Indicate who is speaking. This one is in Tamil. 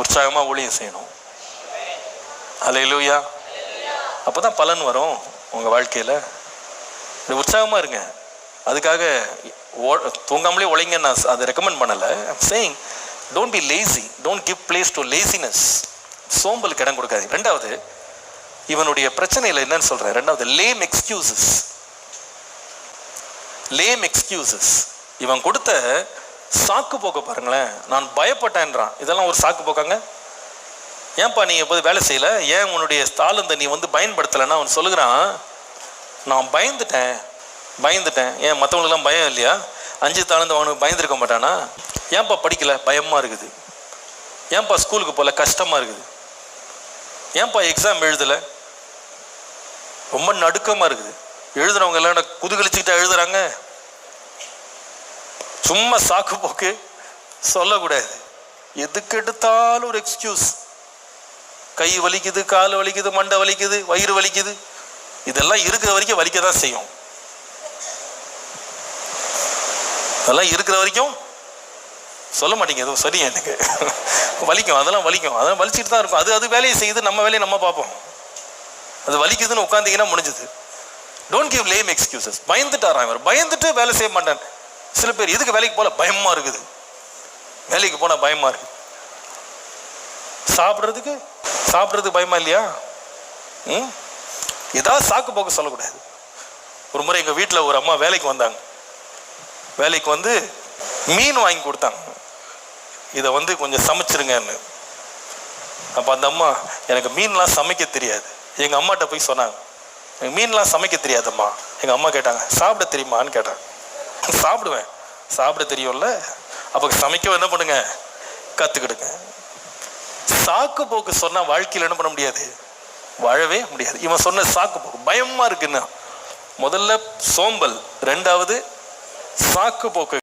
Speaker 1: உற்சாகமாக ஊழியம் செய்யணும். அல்லேலூயா. அப்போ தான் பலன் வரும் உங்கள் வாழ்க்கையில். உற்சாகமாக இருங்க. அதுக்காக தூங்காமலே உழைங்க நான் அதை ரெக்கமெண்ட் பண்ணலை. I'm saying don't be lazy, don't give place to laziness. சோம்பலுக்கு இடம் கொடுக்காது. ரெண்டாவது, இவனுடைய பிரச்சனையில் என்னன்னு சொல்கிறேன். ரெண்டாவது, லேம் எக்ஸ்கியூசஸ். லேம் எக்ஸ்கியூசஸ். இவன் கொடுத்த சாக்கு போக்க பாருங்களேன். நான் பயப்பட்டேன்றான். இதெல்லாம் ஒரு சாக்கு போக்காங்க? ஏன்பா நீ எப்போது வேலை செய்யலை, ஏன் உன்னுடைய தாளந்தை நீ பயன்படுத்தலைன்னா அவன் சொல்லுகிறான், நான் பயந்துட்டேன். ஏன் மற்றவங்களுக்குலாம் பயம் இல்லையா? 5 தாளந்து அவனுக்கு பயந்துருக்க மாட்டானா? ஏன்பா படிக்கலை, பயமாக இருக்குது. ஏன்பா ஸ்கூலுக்கு போகல, கஷ்டமாக இருக்குது. ஏன்பா எக்ஸாம் எழுதலை, ரொம்ப நடுக்கமாக இருக்குது. எழுதுறவங்க எல்லாம் குதுகலிச்சுக்கிட்டா எழுதுறாங்க. சும்மா சாக்கு போக்கு சொல்லக்கூடாது. எதுக்கு எடுத்தாலும் ஒரு எக்ஸ்கியூஸ். கை வலிக்குது, கால் வலிக்குது, மண்டை வலிக்குது, வயிறு வலிக்குது. இதெல்லாம் இருக்கிற வரைக்கும் வலிக்க தான் செய்யும். அதெல்லாம் இருக்கிற வரைக்கும் சொல்ல மாட்டீங்க, எதுவும் சரி எனக்கு வலிக்கும், அதெல்லாம் வலிச்சுட்டு தான் இருக்கும். அது வேலையை செய்யுது, நம்ம வேலையை நம்ம பார்ப்போம். அது வலிக்குதுன்னு உட்காந்தீங்கன்னா முடிஞ்சது. Don't give lame excuses. பயந்துட்டாரான் இவர், பயந்துட்டு வேலை செய்ய மாட்டேன். சில பேர் எதுக்கு வேலைக்கு போல, பயமா இருக்குது. வேலைக்கு போனால் பயமா இருக்கு. சாப்பிட்றதுக்கு பயமா இல்லையா? ஏதாவது சாக்கு போக்க சொல்லக்கூடாது. ஒரு முறை எங்கள் வீட்டில் ஒரு அம்மா வேலைக்கு வந்தாங்க. வேலைக்கு வந்து மீன் வாங்கி கொடுத்தாங்க. இதை கொஞ்சம் சமைச்சிருங்கன்னு. அப்போ அந்த அம்மா, எனக்கு மீன்லாம் சமைக்க தெரியாது. எங்கள் அம்மாட்ட போய் சொன்னாங்க, எனக்கு மீன்லாம் சமைக்க தெரியாதம்மா. எங்கள் அம்மா கேட்டாங்க, சாப்பிட தெரியுமான்னு கேட்டாங்க. சாப்பிடுவேன், சாப்பிட தெரியும்ல. அப்போ சமைக்க என்ன பண்ணுங்க, கற்றுக்கிடுங்க. சாக்கு போக்கு சொன்னால் வாழ்க்கையில் என்ன பண்ண முடியாது, வாழவே முடியாது. இவன் சொன்ன சாக்கு போக்கு பயமா இருக்குன்னா, முதல்ல சோம்பல், ரெண்டாவது சாக்கு போக்கு.